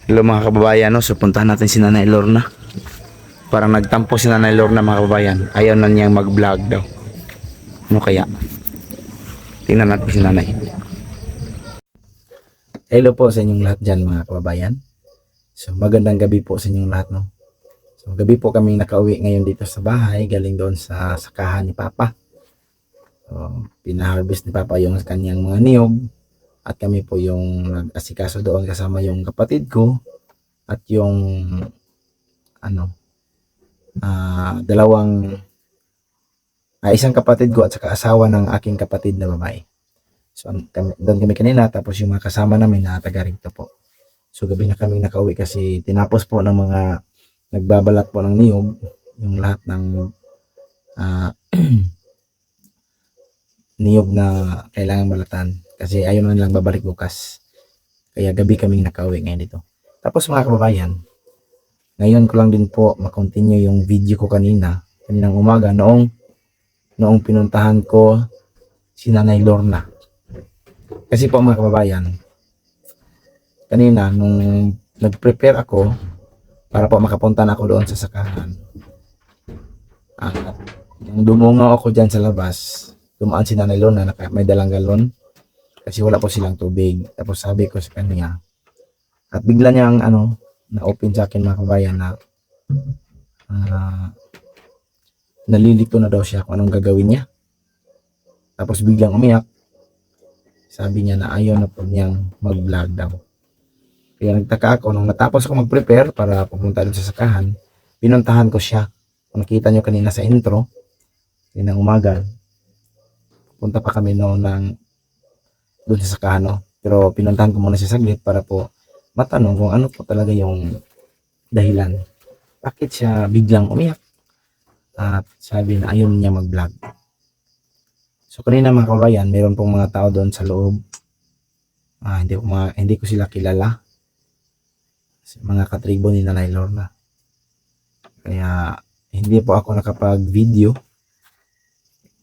Hello mga kababayan, no? So puntahan natin si Nanay Lorna. Parang nagtampo si Nanay Lorna mga kababayan. Ayaw na niyang mag-vlog daw. Ano kaya? Tingnan natin si Nanay. Hello po sa inyong lahat dyan mga kababayan. So magandang gabi po sa inyong lahat, no? So gabi po kami nakauwi ngayon dito sa bahay. Galing doon sa sakahan ni Papa. So pinaharvest ni Papa yung kanyang mga niyog. At kami po yung nag-asikaso doon kasama yung kapatid ko. At yung dalawang isang kapatid ko at saka asawa ng aking kapatid na babae. So doon kami kanina, tapos yung mga kasama namin na taga rito po. So gabi na kami nakauwi kasi tinapos po ng mga nagbabalat po ng niyog, yung lahat ng niyog na kailangan balatan kasi ayaw na nilang babalik bukas. Kaya gabi kaming nakauwi ngayon dito. Tapos mga kababayan, ngayon ko lang din po makontinue yung video ko kaninang umaga noong pinuntahan ko si Nanay Lorna. Kasi po mga kababayan, kanina nung nag-prepare ako para po makapunta na ako doon sa sakahan. At nung dumungaw ako dyan sa labas, dumaan si Nanay Lorna na may dalang galon kasi wala po silang tubig. Tapos sabi ko sa kanya, at bigla niyang na-open sa akin mga kababayan na nalilito na daw siya kung anong gagawin niya. Tapos biglang umiyak. Sabi niya na ayaw na po niyang mag-vlog daw. Kaya nagtaka ako nung natapos ako mag-prepare para pupunta doon sa sakahan, pinuntahan ko siya. Kung nakita niyo kanina sa intro, kaninang umaga, punta pa kami noon doon sa sakahan, no? Pero pinuntahan ko muna siya saglit para po matanong kung ano po talaga yung dahilan. Bakit siya biglang umiyak? At sabi na ayaw niya mag-vlog. So kanina mga kabayan, mayroon pong mga tao doon sa loob. Hindi ko sila kilala. Mga katribo ni Nanay Lorna. Kaya hindi po ako nakapag-video.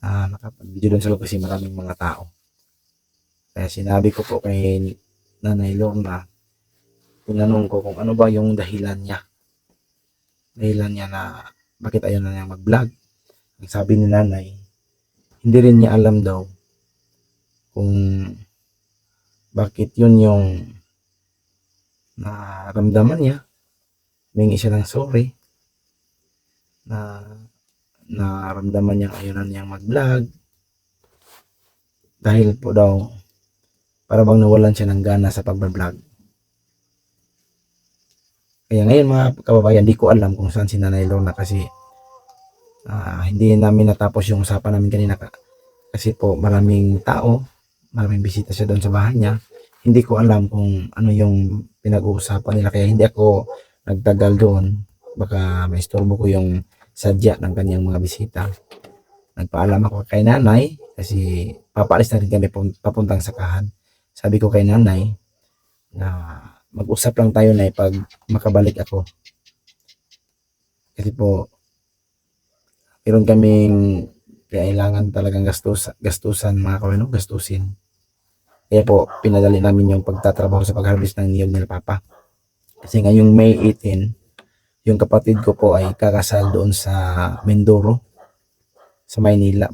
Nakapag-video doon sa loob kasi maraming mga tao. Kaya sinabi ko po kay Nanay Lorna, tinanong ko kung ano ba yung dahilan niya. Dahilan niya na bakit ayaw na niya mag-vlog. Ang sabi ni Nanay, hindi rin niya alam daw kung bakit yun yung naramdaman niya. Humingi siya ng sorry na naramdaman niya ayaw na niyang mag-vlog dahil po daw para bang nawalan siya ng gana sa pag-vlog. Kaya ngayon mga kababayan, di ko alam kung saan si Nanay Lorna kasi hindi namin natapos yung usapan namin kanina kasi po maraming tao, maraming bisita siya doon sa bahay niya. Hindi ko alam kung ano yung pinag-uusapan nila kaya hindi ako nagtagal doon. Baka may istorbo ko yung sadya ng kanyang mga bisita. Nagpaalam ako kay Nanay kasi papaalis na rin kami papuntang sakahan. Sabi ko kay Nanay na mag-usap lang tayo na pag makabalik ako. Kasi po meron kaming kailangan talagang gastusan mga kawano, gastusin. Kaya po, pinadali namin yung pagtatrabaho sa pag-harvest ng niyog nila Papa. Kasi ngayong May 18, yung kapatid ko po ay kakasal doon sa Mindoro, sa Maynila.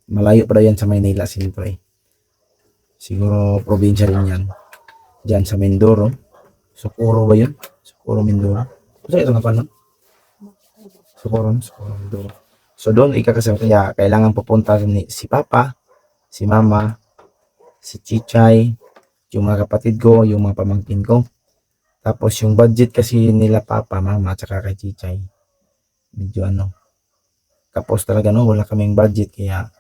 Malayo pa yan sa Maynila, siyempre. Siguro probinsya rin yan. Diyan sa Mindoro. Socorro ba yun? Socorro, Mindoro. Kasi ito nga pa, no? Socorro, Mindoro. So doon ikakasal, kaya kailangan pupunta si Papa, si Mama, si Chichay, yung mga kapatid ko, yung mga pamangkin ko. Tapos yung budget kasi nila Papa, Mama, at saka kay Chichay, medyo kapos talaga, no? Wala kaming budget kaya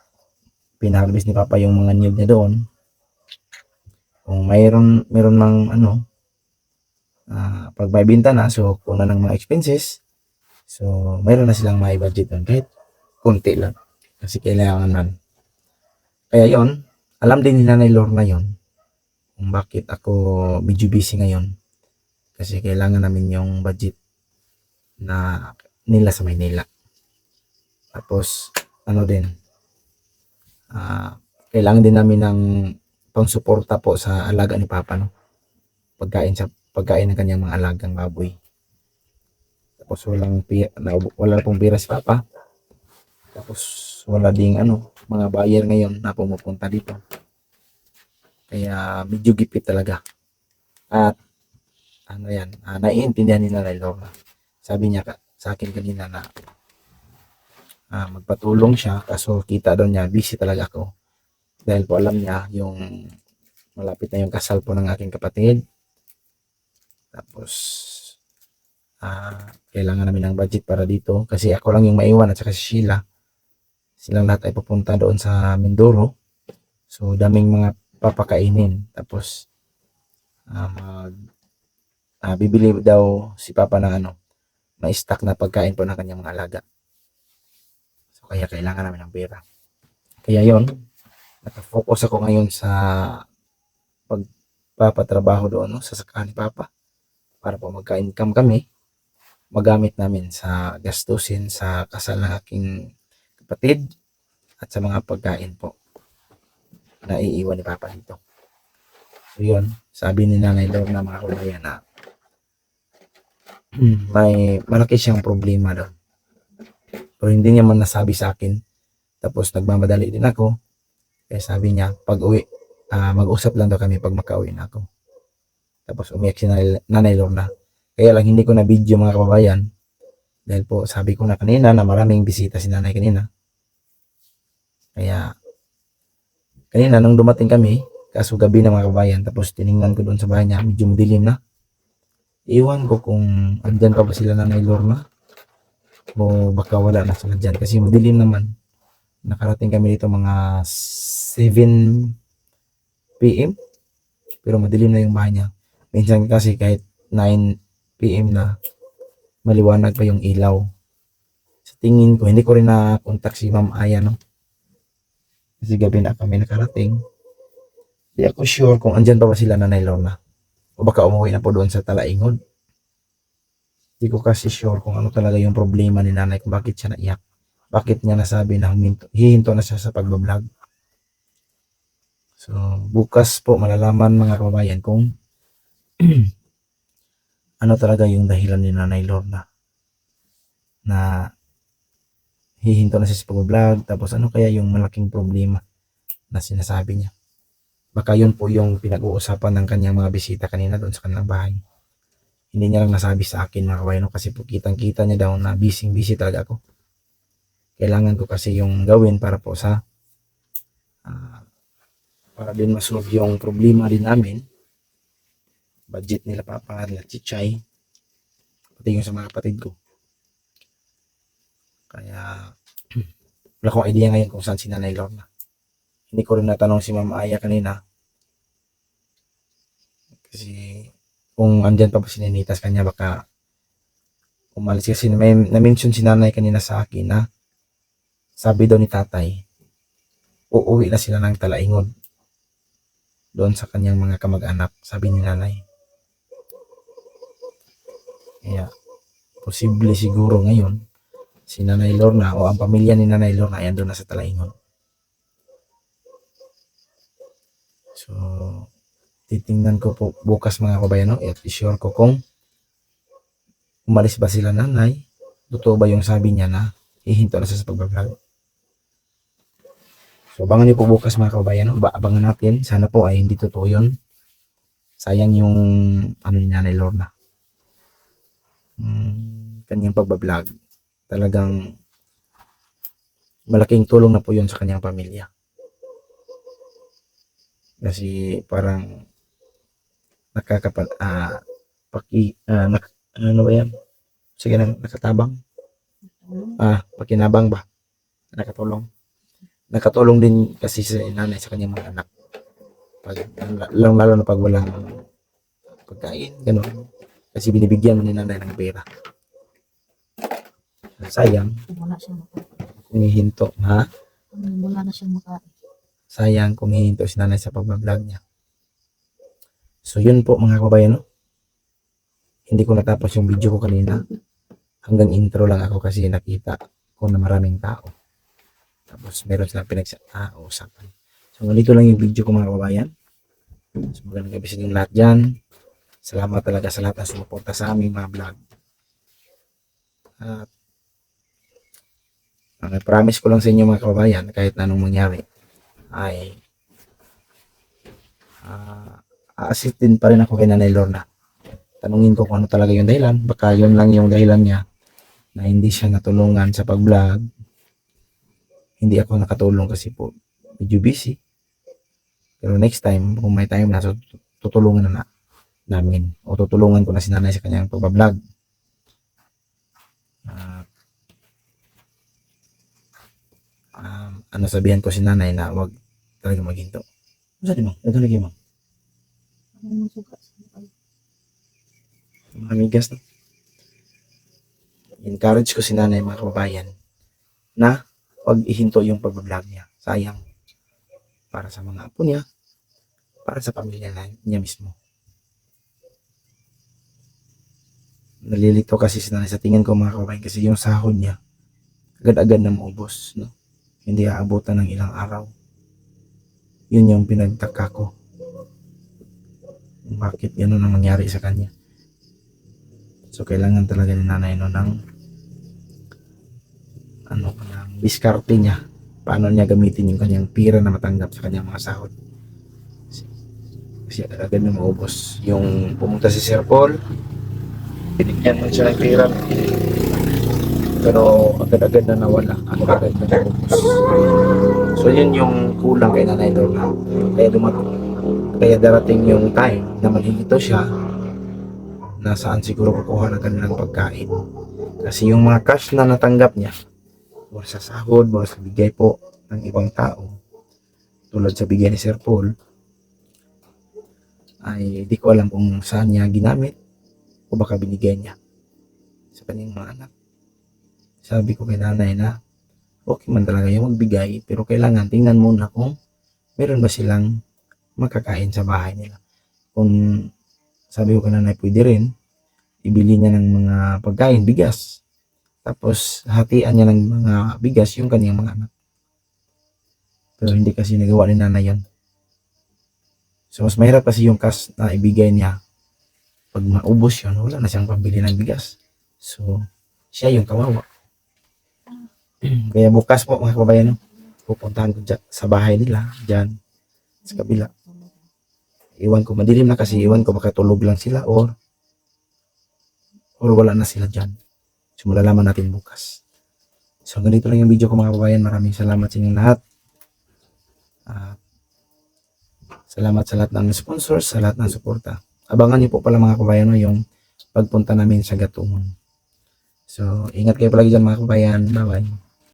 pinarvest ni Papa yung mga niyog niya doon. Kung mayroon mang pag may binta na, so kuna ng mga expenses, so mayroon na silang may budget doon kahit kunti lang kasi kailangan man. Kaya yon, alam din ni Nanay Lorna yon kung bakit ako medyo busy ngayon kasi kailangan namin yung budget na nila sa Maynila. Tapos din kailangan din namin ng pangsuporta po sa alaga ni Papa, no? pagkain ng kanyang mga alagang baboy. Tapos wala pong pera si Papa. Tapos wala ding mga buyer ngayon na pumupunta dito. Kaya medyo gipit talaga. At naiintindihan ni Nanay Lorna. Sabi niya sa akin kanina na magpatulong siya, kaso kita daw niya busy talaga ako. Dahil po alam niya yung malapit na yung kasal po ng aking kapatid. Tapos kailangan namin ng budget para dito kasi ako lang yung maiwan at saka si Sheila. Silang lahat ay pupunta doon sa Mindoro. So daming mga papakainin. Tapos bibili daw si Papa ng may stock na pagkain po ng kanyang mga alaga. So kaya kailangan namin ng pera. Kaya yon, nakafocus ako ngayon sa pagpapatrabaho doon sa sakahan ni Papa para po magka-income kami, magamit namin sa gastusin sa kasal ng aking kapatid at sa mga pagkain po na iiwan ni Papa dito. So yun, sabi ni Nanay Lorna mga kabayan na may malaki siyang problema doon. Pero hindi niya man nasabi sa akin. Tapos nagmamadali din ako. Kaya sabi niya, pag uwi, mag-usap lang daw kami pag makauwi na ako. Tapos umiyak si Nanay Lorna. Kaya lang hindi ko na video mga kababayan. Dahil po sabi ko na kanina na maraming bisita si Nanay kanina. Kaya kanina nung dumating kami, kaso gabi na mga kababayan, tapos tiningnan ko doon sa bahay niya, medyo madilim na. Iwan ko kung andyan pa ba sila Nanay Lorna o baka wala na sila dyan kasi madilim naman. Nakarating kami dito mga 7 PM pero madilim na yung bahay niya. Minsan kasi kahit 9 PM na maliwanag pa yung ilaw. Sa tingin ko, hindi ko rin na-contact si Ma'am Aya, no? Kasi gabi na kami nakarating. Hindi ako sure kung andyan pa ba sila Nanay Lorna o baka umuwi na po doon sa Talaingod. Hindi ko kasi sure kung ano talaga yung problema ni Nanay, kung bakit siya naiyak. Bakit niya nasabi na hihinto na siya sa pagbablog. So, bukas po malalaman mga kababayan kung ano talaga yung dahilan ni Nanay Lorna na hihinto na siya sa pag-vlog, tapos ano kaya yung malaking problema na sinasabi niya. Baka yun po yung pinag-uusapan ng kanyang mga bisita kanina doon sa kanilang bahay. Hindi niya lang nasabi sa akin mga kabayan kasi po kitang-kita niya daw na busy talaga ako. Kailangan ko kasi yung gawin para po sa para din masolve yung problema din namin. Budget nila Papa, nila Chichay, pati yung sa mga kapatid ko. Kaya wala akong idea ngayon kung saan si Nanay Lorna. Hindi ko rin natanong si Mama Aya kanina. Kasi kung andyan pa ba si Ninitas kanya baka umalis kasi may na-mention si Nanay kanina sa akin na sabi daw ni Tatay uuwi na sila ng Talaingod doon sa kanyang mga kamag-anak, sabi ni Nanay. Kaya posible siguro ngayon si Nanay Lorna o ang pamilya ni Nanay Lorna ay andun na sa Talaingod. So titingnan ko po bukas mga kabayan, at i-sure ko kung umalis ba sila Nanay, totoo ba yung sabi niya na hihinto na siya sa pagbablog. So abangan niyo po bukas mga kabayan, abangan natin, sana po ay hindi totoo yun. Sayang yung ni Nanay Lorna, kanyang pagbablog, talagang malaking tulong na po yun sa kanyang pamilya. Kasi parang ano ba yan? Sige na, nakatabang. Pakinabang ba? Nakatulong din kasi si Nanay sa kanyang mga anak. Lalo na pag walang pagkain, gano'n. Kasi binibigyan mo ni Nanay ng pera. Sayang. Wala siyang makain. Kung hihinto, Wala na siyang makain. Sayang kung hihinto si Nanay sa pagbablog niya. So yun po mga kabayan, hindi ko natapos yung video ko kanina. Hanggang intro lang ako kasi nakita ko na maraming tao. Tapos meron silang usapan. So ganito lang yung video ko mga kabayan. So magandang gabi sa inyong lahat dyan. Salamat talaga sa lahat ng sumuporta sa aming mga vlog. At promise ko lang sa inyo mga kababayan, kahit na anong mangyari, ay a-assist din pa rin ako kay Nanay Lorna. Tanungin ko kung ano talaga yung dahilan. Baka yun lang yung dahilan niya na hindi siya natulungan sa pag-vlog. Hindi ako nakatulong kasi po medyo busy. Pero next time, kung may time na, so tutulungan na namin o tutulungan ko na si Nanay sa kanyang pag-vlog. Ano sabihan ko si Nanay na wag talaga maghinto. Ano sabi mo? Ito lagi mo. Ano yung sugat? Mga amigas na. Encourage ko si Nanay mga kababayan na wag ihinto yung pag-vlog niya. Sayang. Para sa mga apo niya, para sa pamilya niya mismo. Nalilito kasi si Nanay sa tingin ko mga kababayan kasi yung sahod niya agad-agad na maubos, no? Hindi aabutan ng ilang araw. Yun yung pinagtaka ko. Bakit gano'n ang nangyari sa kanya? So kailangan talaga ni Nanay no ng diskarte niya. Paano niya gamitin yung kanyang pira na matanggap sa kanyang mga sahod. Kasi agad na maubos. Yung pumunta si Sir Paul, binigyan man siya ng pira. Pero agad-agad na nawala. Agad-agad na naubos. So yun yung kulang kay Nanay Lorna. Kaya darating yung time na maghihito siya na saan siguro kukuha ng kanilang pagkain. Kasi yung mga cash na natanggap niya mula sa sahod, mula sa bigay po ng ibang tao, tulad sa bigay ni Sir Paul, ay di ko alam kung saan niya ginamit o baka binigay niya sa kanyang mga anak. Sabi ko kay Nanay na okay man talaga yung magbigay, pero kailangan tingnan muna kung meron ba silang makakain sa bahay nila. Kung sabi ko kay Nanay, pwede rin ibili niya ng mga pagkain, bigas, tapos hatian niya ng mga bigas yung kanyang mga anak. Pero hindi kasi nagawa ni Nanay yun. So mas mahirap kasi yung cash na ibigay niya. Pag maubos yun, wala na siyang pambili ng bigas. So siya yung kawawa. Kaya bukas po mga kababayan, pupuntahan ko sa bahay nila dyan sa kabila. Iwan ko, madilim na kasi, iwan ko makatulog lang sila or wala na sila dyan. So malalaman natin bukas. So ganito lang yung video ko mga kababayan. Maraming salamat sa inyong lahat. Salamat sa lahat ng sponsors, sa lahat ng suporta. Abangan niyo po pala mga kababayan yung pagpunta namin sa Gatungon. So ingat kayo palagi dyan mga kababayan. Bye bye.